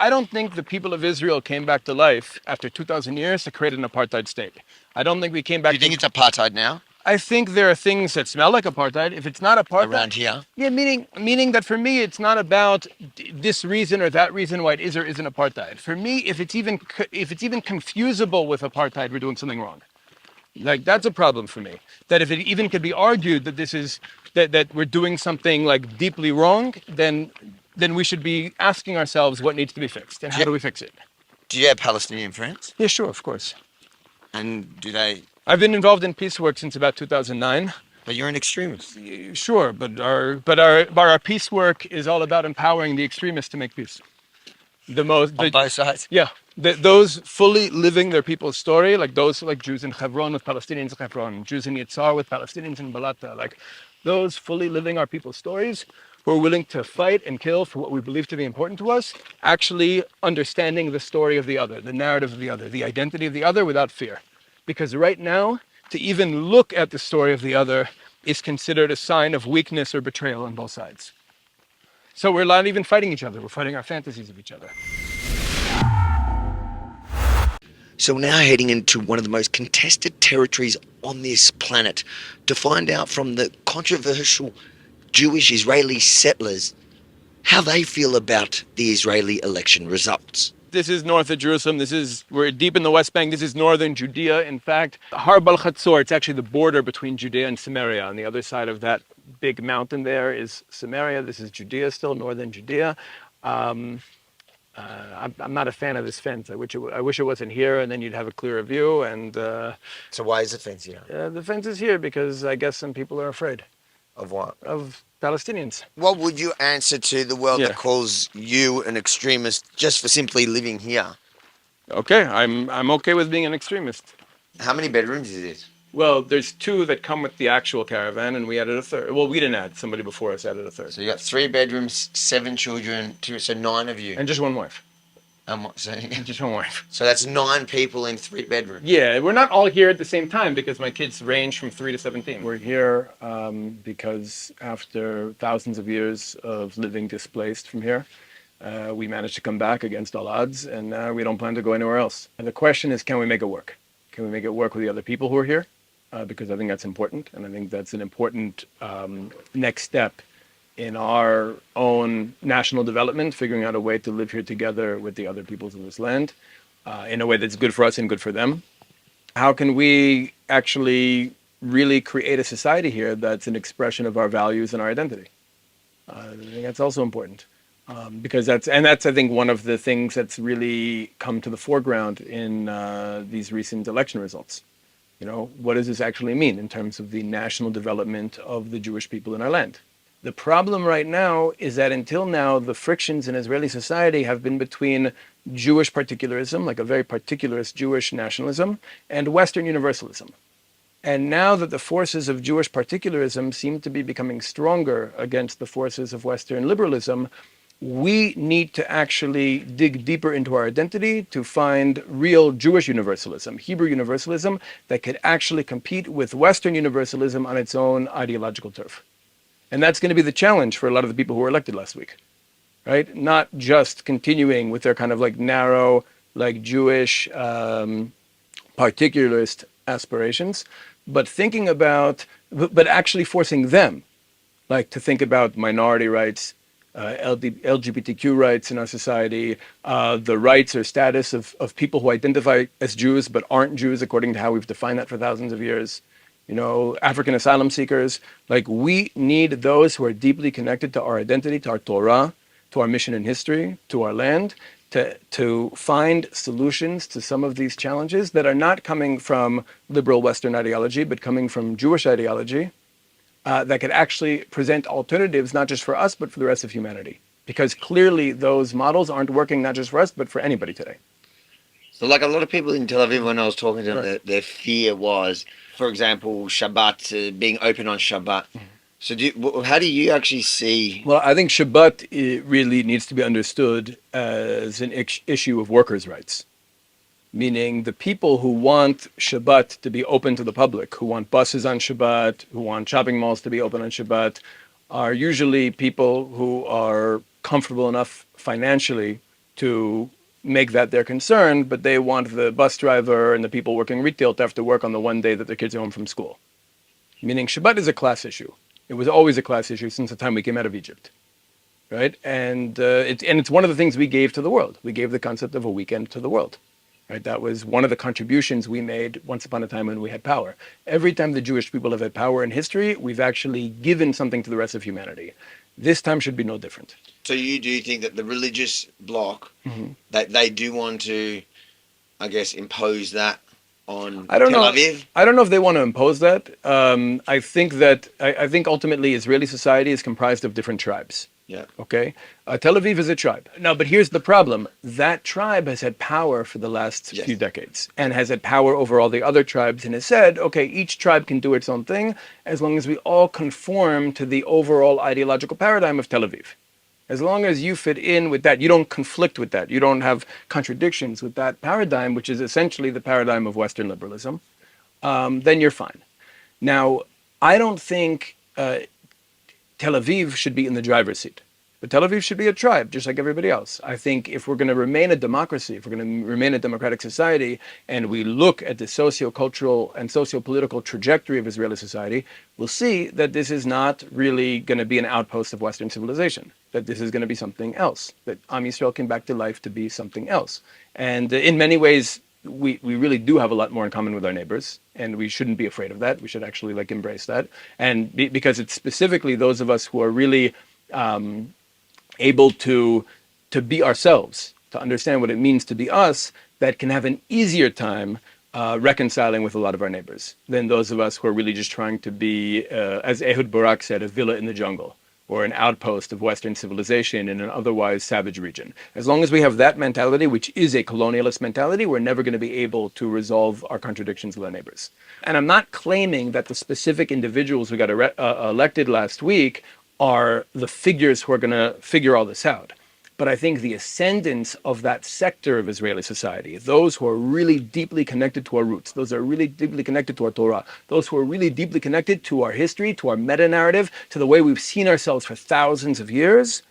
I don't think the people of Israel came back to life after 2,000 years to create an apartheid state. I don't think we came Do back you think to. it's apartheid now I think there are things that smell like apartheid. If it's not apartheid, around here? yeah, meaning that for me, it's not about this reason or that reason why it is or isn't apartheid. For me, if it's even confusable with apartheid, we're doing something wrong. Like that's a problem for me. That if it even could be argued that this is that we're doing something like deeply wrong, then we should be asking ourselves what needs to be fixed and Do how you, do we fix it. do you have Palestinian friends? Yeah, sure, of course. And do they? I've been involved in peace work since about 2009. But you're an extremist. Sure, but our peace work is all about empowering the extremists to make peace. On both sides. Yeah, those fully living their people's story, like those like Jews in Hebron with Palestinians in Hebron, Jews in Yitzhar with Palestinians in Balata, like those fully living our people's stories, who are willing to fight and kill for what we believe to be important to us, actually understanding the story of the other, the narrative of the other, the identity of the other without fear. Because right now, to even look at the story of the other is considered a sign of weakness or betrayal on both sides. So we're not even fighting each other, we're fighting our fantasies of each other. So we're now heading into one of the most contested territories on this planet to find out from the controversial Jewish Israeli settlers how they feel about the Israeli election results. This is north of Jerusalem. We're deep in the West Bank. This is northern Judea. In fact, Har Bal Chatzor, it's actually the border between Judea and Samaria. On the other side of that big mountain there is Samaria. This is Judea still, northern Judea. I'm not a fan of this fence. I wish it wasn't here, and then you'd have a clearer view. And So why is the fence here? the fence is here because I guess some people are afraid Of what? of Palestinians. What would you answer to the world Yeah. that calls you an extremist just for simply living here? Okay, I'm okay with being an extremist. How many bedrooms is it? Well, there's two that come with the actual caravan, and we added a third. Well, we didn't add. Somebody before us added a third. So you got 3 bedrooms, 7 children, so 9 of you. And just one wife. So, Just one wife. so that's 9 people in 3 bedrooms. Yeah, we're not all here at the same time because my kids range from 3 to 17. We're here because after thousands of years of living displaced from here, we managed to come back against all odds, and we don't plan to go anywhere else. And the question is, can we make it work? Can we make it work with the other people who are here? Because I think that's important, and I think that's an important next step in our own national development, figuring out a way to live here together with the other peoples of this land in a way that's good for us and good for them. How can we actually really create a society here that's an expression of our values and our identity? I think that's also important. Because that's I think one of the things that's really come to the foreground in these recent election results. You know, what does this actually mean in terms of the national development of the Jewish people in our land? The problem right now is that until now, the frictions in Israeli society have been between Jewish particularism, like a very particularist Jewish nationalism, and Western universalism. And now that the forces of Jewish particularism seem to be becoming stronger against the forces of Western liberalism, we need to actually dig deeper into our identity to find real Jewish universalism, Hebrew universalism, that could actually compete with Western universalism on its own ideological turf. And that's going to be the challenge for a lot of the people who were elected last week, right? Not just continuing with their kind of like narrow, like Jewish particularist aspirations, but thinking about, but actually forcing them, like to think about minority rights, LGBTQ rights in our society, the rights or status of people who identify as Jews but aren't Jews according to how we've defined that for thousands of years. You know, African asylum seekers. Like, we need those who are deeply connected to our identity, to our Torah, to our mission and history, to our land, to find solutions to some of these challenges that are not coming from liberal Western ideology, but coming from Jewish ideology, that could actually present alternatives, not just for us, but for the rest of humanity. Because clearly those models aren't working not just for us, but for anybody today. So like a lot of people in Tel Aviv, when I was talking to them, Right. their fear was, for example, Shabbat, being open on Shabbat. So how do you actually see... Well, I think Shabbat really needs to be understood as an issue of workers' rights. Meaning the people who want Shabbat to be open to the public, who want buses on Shabbat, who want shopping malls to be open on Shabbat, are usually people who are comfortable enough financially to make that their concern, but they want the bus driver and the people working retail to have to work on the one day that their kids are home from school. Meaning Shabbat is a class issue. It was always a class issue since the time we came out of Egypt, right? And it's one of the things we gave to the world. We gave the concept of a weekend to the world, right? That was one of the contributions we made once upon a time when we had power. Every time the Jewish people have had power in history, we've actually given something to the rest of humanity. This time should be no different. So you do think that the religious bloc, that they do want to, I guess, impose that on I don't Tel know. Aviv? I don't know if they want to impose that. I think ultimately Israeli society is comprised of different tribes. Yeah. Okay, Tel Aviv is a tribe. No, but here's the problem: that tribe has had power for the last Yes. few decades, and has had power over all the other tribes, and has said, okay, each tribe can do its own thing as long as we all conform to the overall ideological paradigm of Tel Aviv. As long as you fit in with that, you don't conflict with that, you don't have contradictions with that paradigm, which is essentially the paradigm of Western liberalism, then you're fine. Now, I don't think Tel Aviv should be in the driver's seat. But Tel Aviv should be a tribe, just like everybody else. I think if we're going to remain a democracy, if we're going to remain a democratic society, and we look at the socio-cultural and socio-political trajectory of Israeli society, we'll see that this is not really going to be an outpost of Western civilization, that this is going to be something else, that Am Yisrael came back to life to be something else. And in many ways, we really do have a lot more in common with our neighbors, and we shouldn't be afraid of that. We should actually embrace that, and because it's specifically those of us who are really able to be ourselves, to understand what it means to be us, that can have an easier time reconciling with a lot of our neighbors than those of us who are really just trying to be, as Ehud Barak said, a villa in the jungle, or an outpost of Western civilization in an otherwise savage region. As long as we have that mentality, which is a colonialist mentality, we're never going to be able to resolve our contradictions with our neighbors. And I'm not claiming that the specific individuals who got elected last week are the figures who are going to figure all this out. But I think the ascendance of that sector of Israeli society, those who are really deeply connected to our roots, those who are really deeply connected to our Torah, those who are really deeply connected to our history, to our meta-narrative, to the way we've seen ourselves for thousands of years,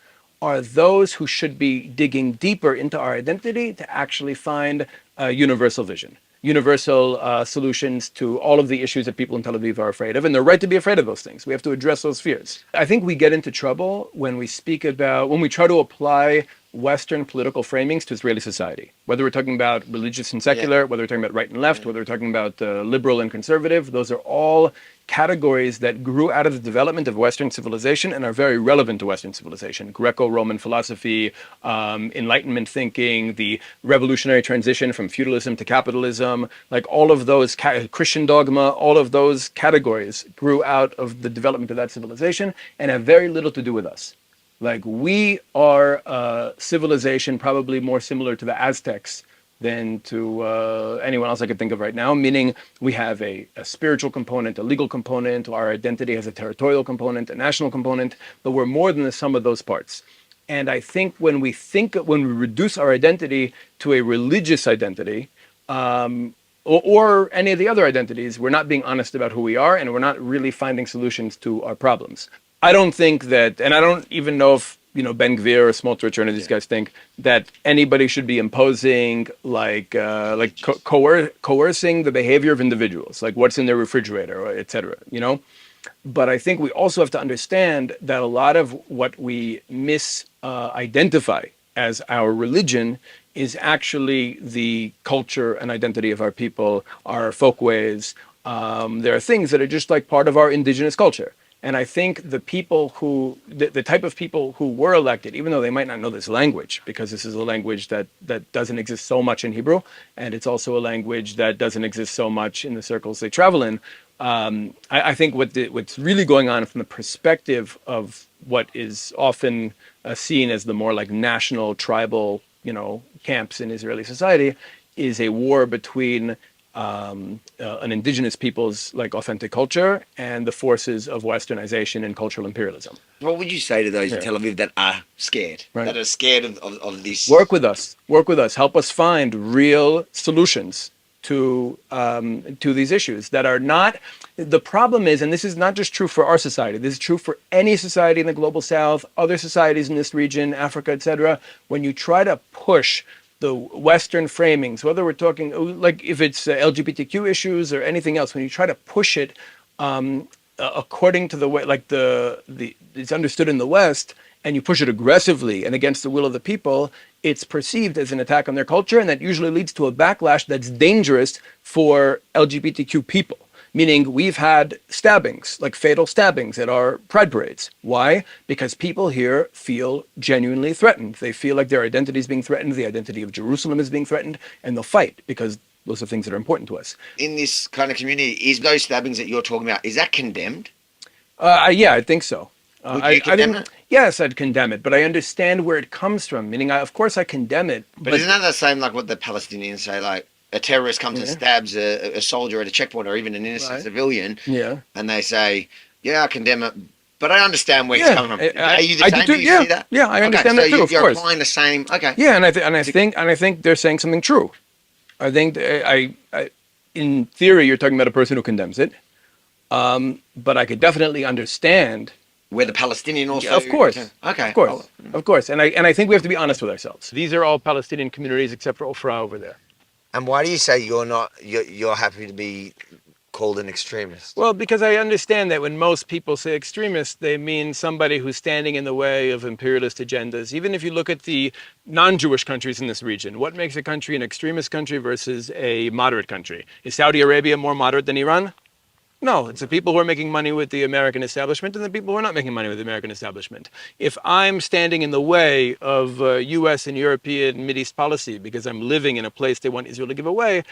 are those who should be digging deeper into our identity to actually find a universal vision, universal solutions to all of the issues that people in Tel Aviv are afraid of. And they're right to be afraid of those things. We have to address those fears. I think we get into trouble when we try to apply Western political framings to Israeli society, whether we're talking about religious and secular, whether we're talking about right and left, whether we're talking about liberal and conservative. Those are all categories that grew out of the development of Western civilization and are very relevant to Western civilization. Greco-Roman philosophy, Enlightenment thinking, the revolutionary transition from feudalism to capitalism, like all of those, Christian dogma, all of those categories grew out of the development of that civilization and have very little to do with us. Like, we are a civilization probably more similar to the Aztecs than to anyone else I could think of right now, meaning we have a spiritual component, a legal component, our identity has a territorial component, a national component, but we're more than the sum of those parts. And I think when we reduce our identity to a religious identity, or any of the other identities, we're not being honest about who we are, and we're not really finding solutions to our problems. I don't think that, and I don't even know if Ben Gvir or Smotrich or any of these guys think that anybody should be imposing coercing the behavior of individuals, like what's in their refrigerator, or et cetera, But I think we also have to understand that a lot of what we misidentify as our religion is actually the culture and identity of our people, our folkways. There are things that are just like part of our indigenous culture. And I think the type of people who were elected, even though they might not know this language, because this is a language that doesn't exist so much in Hebrew, and it's also a language that doesn't exist so much in the circles they travel in, I think what's really going on from the perspective of what is often seen as the more like national, tribal, camps in Israeli society is a war between an indigenous people's authentic culture and the forces of westernization and cultural imperialism. What would you say to those in Tel Aviv that are scared, right, that are scared of this? Work with us, help us find real solutions to these issues that are not. The problem is, and this is not just true for our society. This is true for any society in the global South, other societies in this region, Africa, etc. When you try to push the Western framings, whether we're talking like if it's LGBTQ issues or anything else, when you try to push it according to the way, like the it's understood in the West, and you push it aggressively and against the will of the people, it's perceived as an attack on their culture, and that usually leads to a backlash that's dangerous for LGBTQ people. Meaning we've had stabbings, like fatal stabbings at our pride parades. Why? Because people here feel genuinely threatened. They feel like their identity is being threatened, the identity of Jerusalem is being threatened, and they'll fight because those are things that are important to us. In this kind of community, is those stabbings that you're talking about, is that condemned? Yeah, I think so. Would you condemn it? Yes, I'd condemn it, but I understand where it comes from. Meaning, of course, I condemn it. But isn't that the same like what the Palestinians say, like a terrorist comes and stabs a soldier at a checkpoint or even an innocent civilian, and they say, yeah, I condemn it, but I understand where it's coming from. Are you the same? Do you see that? Yeah, I understand that too, of course. You're applying the same, Yeah, and I think they're saying something true. I think, in theory, you're talking about a person who condemns it, but I could definitely understand where the Palestinian also. Of course. Okay. Of course. And I think we have to be honest with ourselves. These are all Palestinian communities except for Ofra over there. And why do you say you're happy to be called an extremist? Well, because I understand that when most people say extremist, they mean somebody who's standing in the way of imperialist agendas. Even if you look at the non-Jewish countries in this region, what makes a country an extremist country versus a moderate country? Is Saudi Arabia more moderate than Iran? No, it's the people who are making money with the American establishment and the people who are not making money with the American establishment. If I'm standing in the way of U.S. and European Mideast policy because I'm living in a place they want Israel to give away,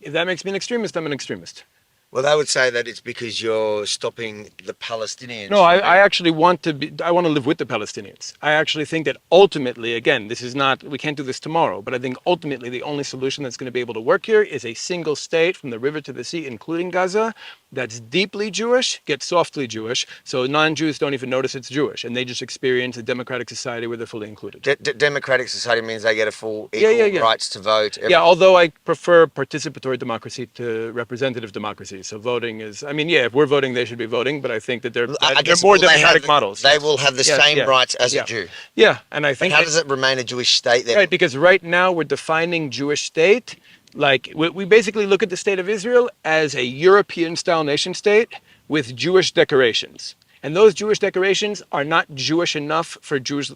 if that makes me an extremist, I'm an extremist. Well, they would say that it's because you're stopping the Palestinians. No, I actually want to live with the Palestinians. I actually think that ultimately, again, we can't do this tomorrow, but I think ultimately the only solution that's going to be able to work here is a single state from the river to the sea, including Gaza, that's deeply Jewish, gets softly Jewish, so non-Jews don't even notice it's Jewish, and they just experience a democratic society where they're fully included. Democratic society means they get a full equal rights to vote. Everything. Yeah, although I prefer participatory democracy to representative democracy. So voting is, if we're voting, they should be voting, but I think that they're more democratic models. They will have the same rights as a Jew. Yeah, and I think... But how does it remain a Jewish state then? Right, because right now we're defining Jewish state. Like, we basically look at the state of Israel as a European-style nation-state with Jewish decorations. And those Jewish decorations are not Jewish enough for Jews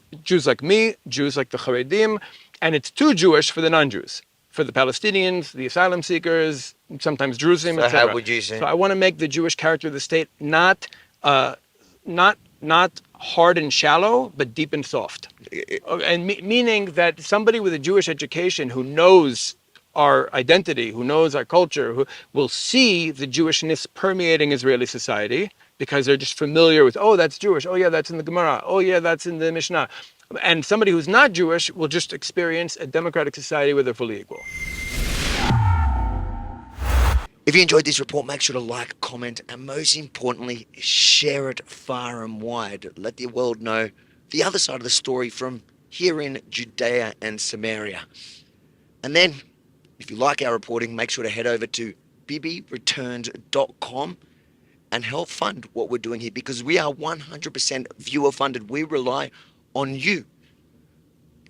like me, Jews like the Haredim, and it's too Jewish for the non-Jews, for the Palestinians, the asylum seekers, sometimes Jerusalem, etc. So how would you say? So I want to make the Jewish character of the state not hard and shallow, but deep and soft. And meaning that somebody with a Jewish education who knows our identity, who knows our culture, who will see the Jewishness permeating Israeli society because they're just familiar with, oh, that's Jewish. Oh, yeah, that's in the Gemara. Oh, yeah, that's in the Mishnah. And somebody who's not Jewish will just experience a democratic society where they're fully equal. If you enjoyed this report, make sure to like, comment, and most importantly, share it far and wide. Let the world know the other side of the story from here in Judea and Samaria. And then, if you like our reporting, make sure to head over to bibireturns.com and help fund what we're doing here, because we are 100% viewer funded. We rely on you,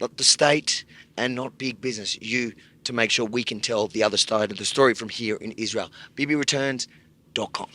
not the state and not big business, you, to make sure we can tell the other side of the story from here in Israel. bibireturns.com.